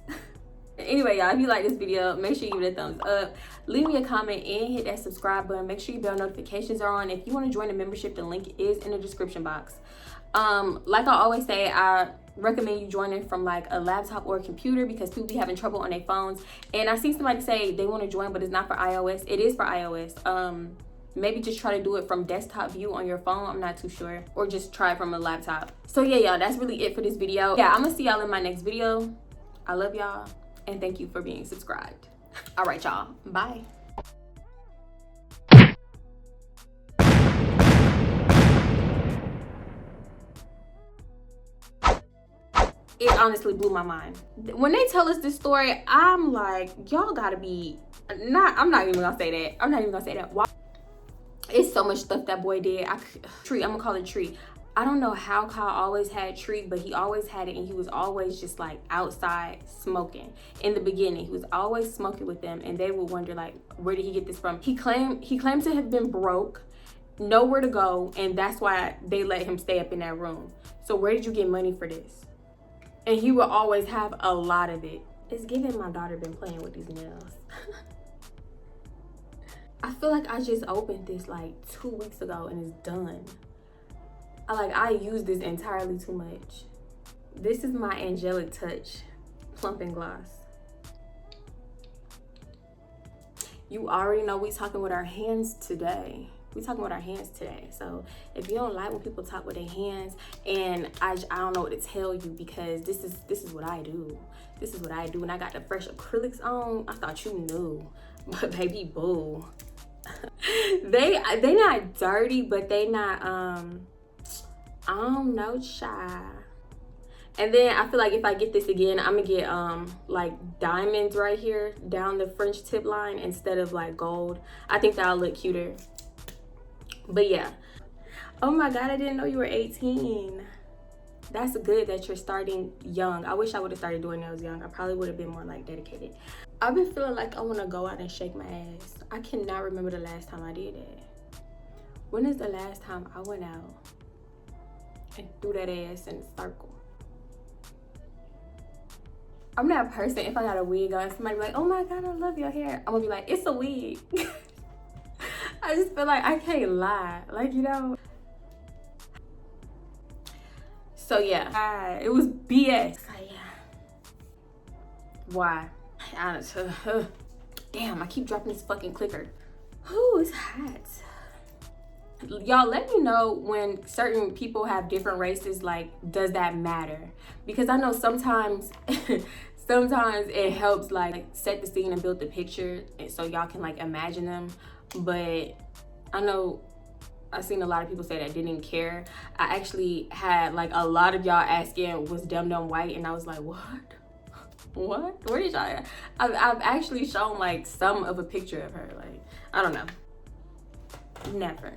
Anyway, y'all, if you like this video, make sure you give it a thumbs up, leave me a comment, and hit that subscribe button. Make sure your bell notifications are on. If you want to join the membership, the link is in the description box. Like I always say, I recommend you joining from like a laptop or a computer because people be having trouble on their phones. And I see somebody say they want to join, but it's not for iOS. It is for iOS. Maybe just try to do it from desktop view on your phone. I'm not too sure. Or just try it from a laptop. So yeah, y'all, that's really it for this video. Yeah, I'm gonna see y'all in my next video. I love y'all, and thank you for being subscribed. All right, y'all, bye. It honestly blew my mind. When they tell us this story, I'm like, y'all gotta be, I'm not even gonna say that. Why? It's so much stuff that boy did. I'm gonna call it Tree. I don't know how Kyle always had Treat, but he always had it, and he was always just like outside smoking. In the beginning, he was always smoking with them, and they would wonder like, where did he get this from? He claimed to have been broke, nowhere to go, and that's why they let him stay up in that room. So where did you get money for this? And he would always have a lot of it. It's giving my daughter been playing with these nails. I feel like I just opened this like 2 weeks ago and it's done. I use this entirely too much. This is my Angelic Touch Plumping Gloss. You already know we talking with our hands today. So if you don't like when people talk with their hands, and I don't know what to tell you, because this is what I do. This is what I do. And I got the fresh acrylics on. I thought you knew, but baby boo. they not dirty, but they not I don't know, shy. And then I feel like if I get this again, I'm gonna get like diamonds right here down the French tip line instead of like gold. I think that'll look cuter. But yeah. Oh my God, I didn't know you were 18. That's good that you're starting young. I wish I would have started doing nails young. I probably would have been more like dedicated. I've been feeling like I want to go out and shake my ass. I cannot remember the last time I did it. When is the last time I went out and threw that ass in a circle? I'm that person, if I got a wig on, somebody be like, oh my God, I love your hair. I'm gonna be like, it's a wig. I just feel like I can't lie. Like, you know. So yeah, it was BS. So yeah. Why? Damn, I keep dropping this fucking clicker. Ooh, it's hot. Y'all let me know when certain people have different races, like, does that matter? Because I know sometimes sometimes it helps like set the scene and build the picture, and so y'all can like imagine them. But I know I've seen a lot of people say that didn't care. I actually had like a lot of y'all asking, was Dum Dum white? And I was like, what? Where did y'all? I've actually shown like some of a picture of her. Like, I don't know. Never.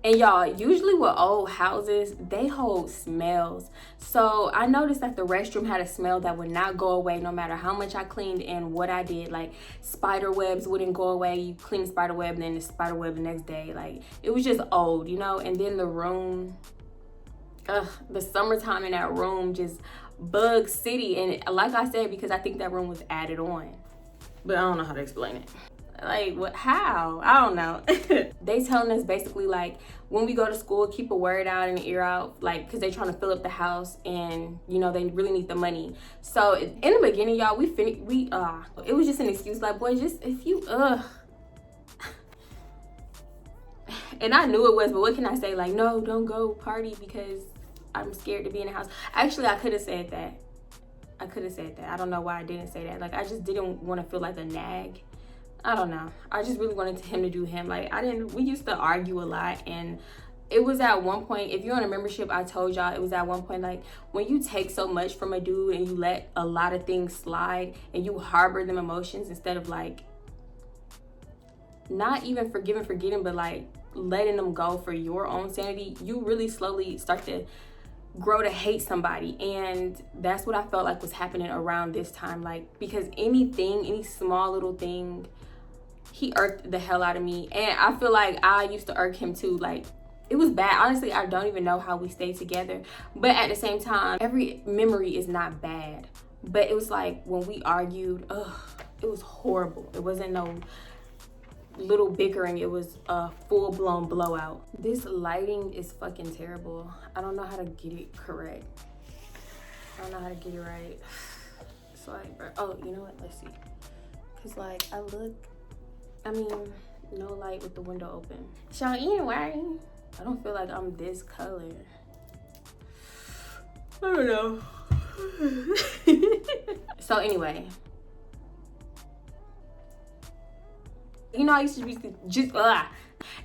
And y'all, usually with old houses, they hold smells. So I noticed that the restroom had a smell that would not go away no matter how much I cleaned and what I did. Like, spider webs wouldn't go away. You clean spider web and then the spider web the next day. Like, it was just old, you know? And then the room, the summertime in that room, just bug city. And like I said, because I think that room was added on. But I don't know how to explain it. Like, what? How? I don't know. They telling us basically like when we go to school, keep a word out and an ear out, like, because they trying to fill up the house and you know they really need the money. So in the beginning, y'all, it was just an excuse, like, boy, just if you and I knew it was, but what can I say? Like, no, don't go party because I'm scared to be in the house. Actually, I could have said that. I don't know why I didn't say that. Like, I just didn't want to feel like a nag. I don't know. I just really wanted him to do him. Like, we used to argue a lot, and it was at one point, if you're on a membership, I told y'all, it was at one point, like, when you take so much from a dude and you let a lot of things slide and you harbor them emotions instead of like, not even forgetting, but like letting them go for your own sanity, you really slowly start to grow to hate somebody. And that's what I felt like was happening around this time. Like, because any small little thing, he irked the hell out of me. And I feel like I used to irk him too. Like, it was bad. Honestly, I don't even know how we stayed together. But at the same time, every memory is not bad. But it was like when we argued, it was horrible. It wasn't no little bickering. It was a full-blown blowout. This lighting is fucking terrible. I don't know how to get it correct. I don't know how to get it right. It's like, oh, you know what? Let's see. Cause like no light with the window open. So anyway, I don't feel like I'm this color. I don't know. So anyway, you know, I used to be just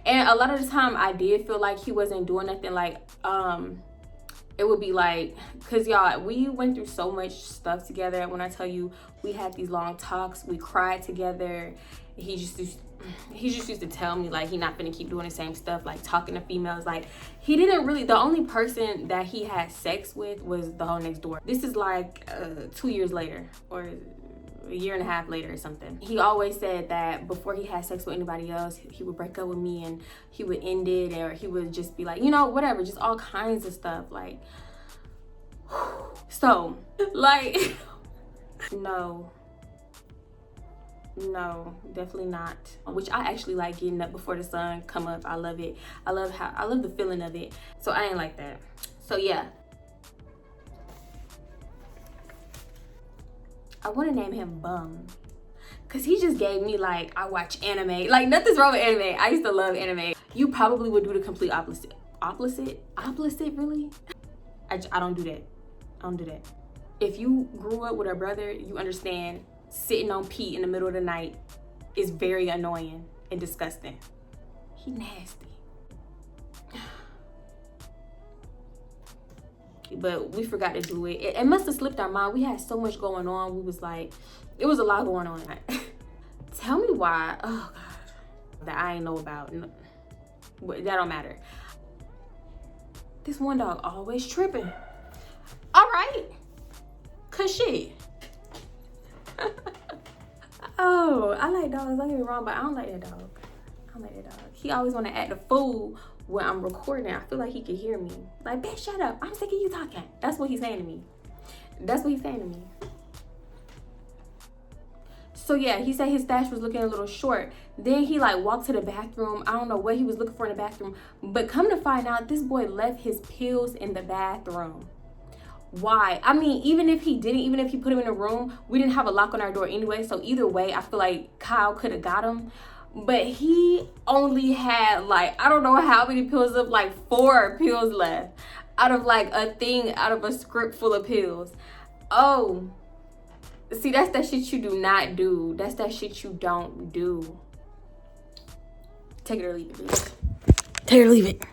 and a lot of the time I did feel like he wasn't doing nothing. Like, it would be like, cause y'all, we went through so much stuff together. When I tell you, we had these long talks, we cried together. He just he just used to tell me like he not finna keep doing the same stuff, like talking to females. Like he didn't really, the only person that he had sex with was the hoe next door. This is like 2 years later, or a year and a half later or something. He always said that before he had sex with anybody else, he would break up with me and he would end it, or he would just be like, you know, whatever, just all kinds of stuff. Like, so like no, definitely not. Which I actually like getting up before the sun come up. I love it. I love the feeling of it. So I ain't like that. So yeah, I want to name him Bum, because he just gave me like, I watch anime. Like nothing's wrong with anime. I used to love anime. You probably would do the complete opposite. Opposite really? I don't do that. I don't do that. If you grew up with a brother, you understand sitting on pee in the middle of the night is very annoying and disgusting. He nasty. But we forgot to do it. It must have slipped our mind. We had so much going on. We was like, it was a lot going on. Tell me why, oh God, that I ain't know about. No, that don't matter. This one dog always tripping. All right, cause shit. Oh, I like dogs, don't get me wrong, but I don't like that dog. I don't like that dog. He always want to act a fool when I'm recording. I feel like he could hear me. Like, bitch, shut up. I'm sick of you talking. That's what he's saying to me. That's what he's saying to me. So yeah, he said his stash was looking a little short. Then he like walked to the bathroom. I don't know what he was looking for in the bathroom, but come to find out, this boy left his pills in the bathroom. Why? I mean, even if he didn't, even if he put him in a room, we didn't have a lock on our door anyway. So either way, I feel like Kyle could have got him. But he only had like, I don't know how many pills left, like 4 pills left out of like a thing, out of a script full of pills. Oh, see, that's that shit you do not do. That's that shit you don't do. Take it or leave it, bitch. Take it or leave it.